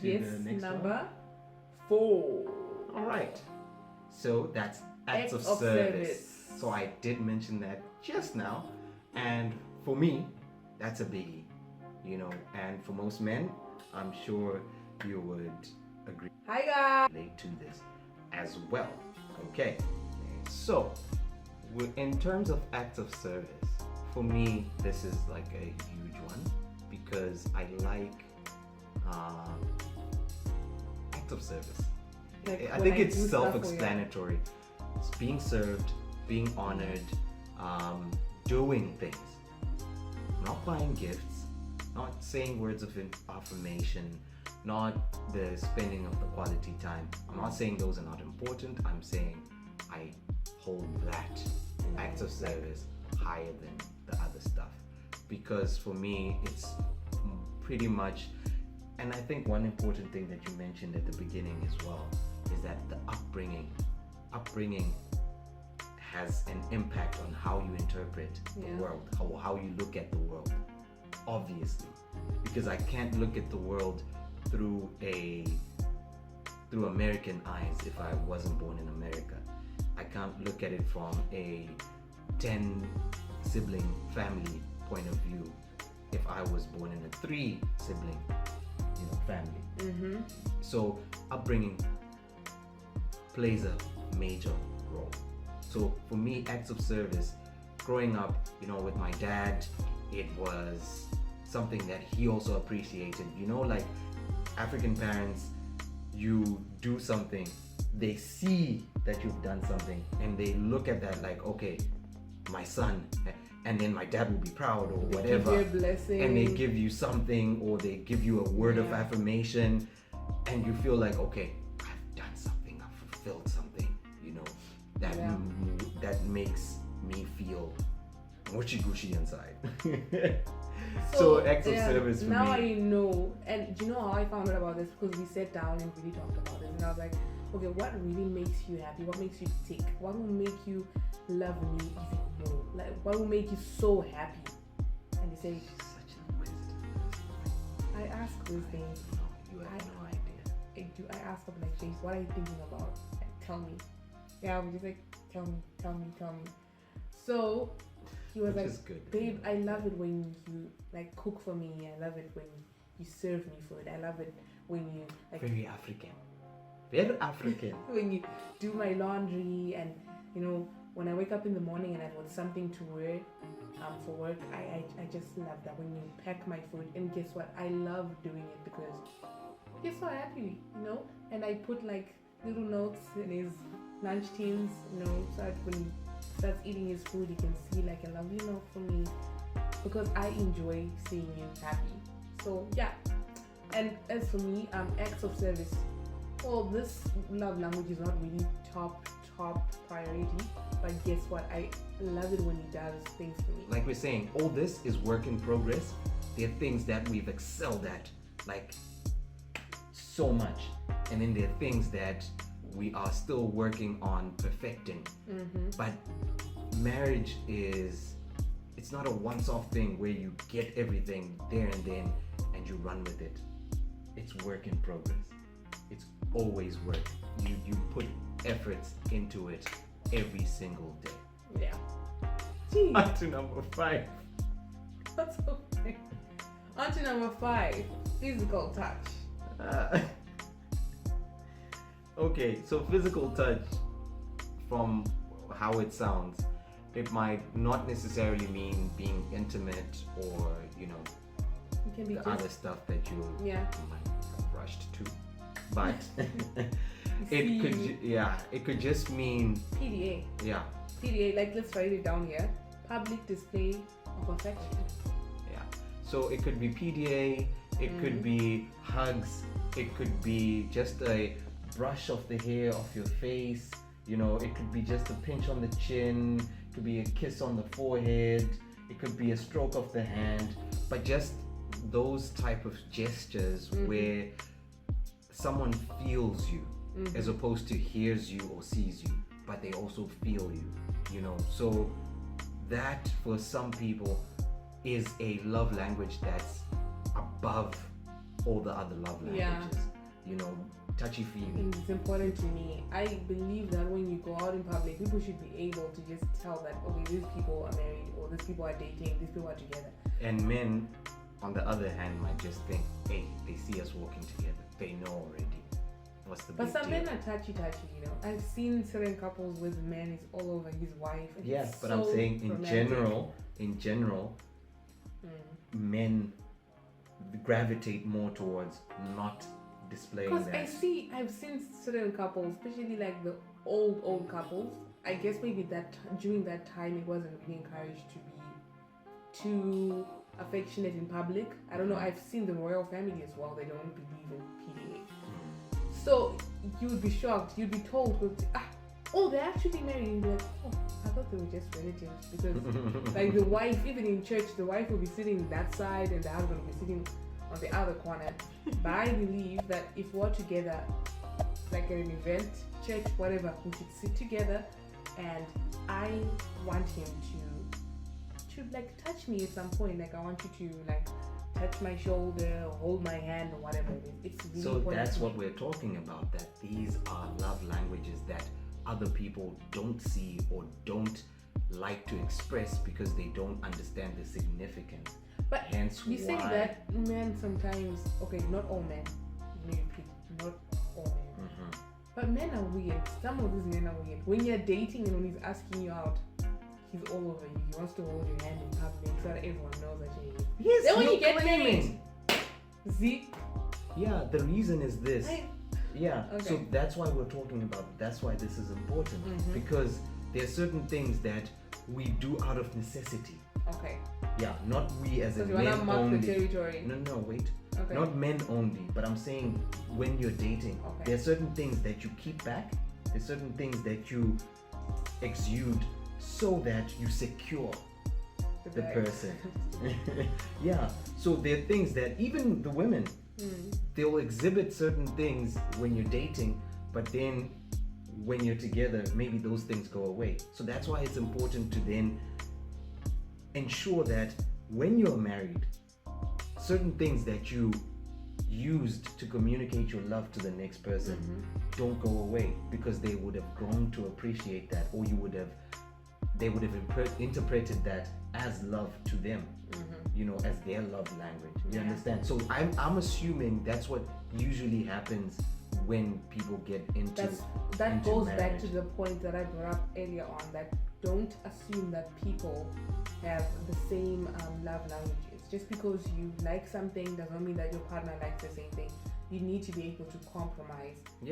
to Yes, the next number one? 4. All right. So that's acts of service. So I did mention that just now. And for me, that's a biggie, and for most men, I'm sure you would agree Hi guys. relate to this as well. Okay. So, in terms of acts of service, for me, this is like a huge one because I like acts of service. Like I when think I it's do stuff for you. self-explanatory. It's being served, being honored, doing things, not buying gifts, not saying words of affirmation, not the spending of the quality time. I'm not saying those are not important. I'm saying I hold that acts of service higher than the other stuff because for me it's pretty much. And I think one important thing that you mentioned at the beginning as well is that the upbringing has an impact on how you interpret the world, how you look at the world, obviously, because I can't look at the world through American eyes if I wasn't born in America. I can't look at it from a 10 sibling family point of view if I was born in a 3 sibling family. Mm-hmm. So upbringing plays a major role. So for me, acts of service, growing up, with my dad, it was something that he also appreciated. Like African parents, you do something, they see that you've done something, and they look at that like, okay, my son, and then my dad will be proud or whatever. Give you a blessing. And they give you something, or they give you a word of affirmation, and you feel like, okay, I've done something, I've fulfilled something, that makes me feel mushy-gushy inside. So acts of service for now me. I know. And do you know how I found out about this? Because we sat down and really talked about this, and I was like, okay, what really makes you happy? What makes you tick? What will make you love me even more? Like, what will make you so happy? And they say, Such an inquisitive person. I ask those things. You have no idea. I ask them like, Jace, what are you thinking about? Like, tell me. Yeah, we just like, tell me. So he was Which like, is good. babe, I love it when you like cook for me. I love it when you serve me food. I love it when you like Very African. Very African. when you do my laundry, and when I wake up in the morning and I want something to wear for work. I just love that when you pack my food. And guess what? I love doing it because he's so happy, and I put like little notes in his lunch tins, so that when he starts eating his food, he can see like a lovely note for me, because I enjoy seeing him happy. So yeah. And as for me, acts of service. Well, this love language is not really top priority, but guess what? I love it when he does things for me. Like we're saying, all this is work in progress. There are things that we've excelled at, like so much, and then there are things that we are still working on perfecting. Mm-hmm. But marriage it's not a once-off thing where you get everything there and then and you run with it. It's work in progress. It's always work. You put efforts into it every single day. Yeah. Gee, On to number 5. that's okay. On to number 5, physical touch. Okay, so physical touch, from how it sounds, it might not necessarily mean being intimate or, It can be the just other stuff that you yeah. might have rushed to. But See. it could just mean, PDA. yeah, Like, let's write it down here. Public display of affection. yeah. So it could be PDA, it could be hugs, it could be just a brush of the hair off your face, it could be just a pinch on the chin, it could be a kiss on the forehead, it could be a stroke of the hand, but just those type of gestures where someone feels you as opposed to hears you or sees you, but they also feel you, so that for some people is a love language that's above all the other love languages. touchy-feely. It's important to me. I believe that when you go out in public, people should be able to just tell that, okay, these people are married, or these people are dating, these people are together. And men, on the other hand, might just think, hey, they see us walking together. They know already. What's the But big some deal? men are touchy. I've seen certain couples with men is all over his wife. And Yes, it's but I'm so saying romantic. in general, men gravitate more towards not displaying Because that. I've seen certain couples, especially like the old couples. I guess maybe during that time it wasn't really encouraged to be too affectionate in public. I don't know. I've seen the royal family as well. They don't believe in PDA. So you would be shocked. You'd be told, they're actually married. And you'd be like, oh, I thought they were just relatives. Because like the wife, even in church, the wife will be sitting that side and the husband will be sitting on the other corner. But I believe that if we're together, like at an event, church, whatever, we should sit together, and I want him to like touch me at some point. Like I want you to like touch my shoulder, or hold my hand, or whatever it is. It's really So important. that's what we're talking about, that these are love languages that other people don't see or don't like to express because they don't understand the significance. But hence you say why that men sometimes, okay, not all men, not all men, but men are weird. Some of these men are weird. When you're dating and when he's asking you out, he's all over you. He wants to hold your hand in public so that everyone knows that you're here. yes, Then when you're you get claiming. married, see? Yeah, the reason is this. Yeah, Okay. so that's why we're talking about, that's why this is important, because there are certain things that we do out of necessity. Okay. Yeah, not we as So in you want men to mark only. the territory. No, wait. Okay. Not men only, but I'm saying when you're dating, Okay. there are certain things that you keep back, there's certain things that you exude so that you secure the bag. person. Yeah, so there are things that even the women, they'll exhibit certain things when you're dating, but then when you're together, maybe those things go away. So that's why it's important to then ensure that when you're married, certain things that you used to communicate your love to the next person don't go away, because they would have grown to appreciate that, or they would have interpreted that as love to them, as their love language. You understand? So I'm assuming that's what usually happens when people get into That goes back marriage. to the point that I brought up earlier on, that don't assume that people have the same love languages. Just because you like something doesn't mean that your partner likes the same thing. You need to be able to compromise.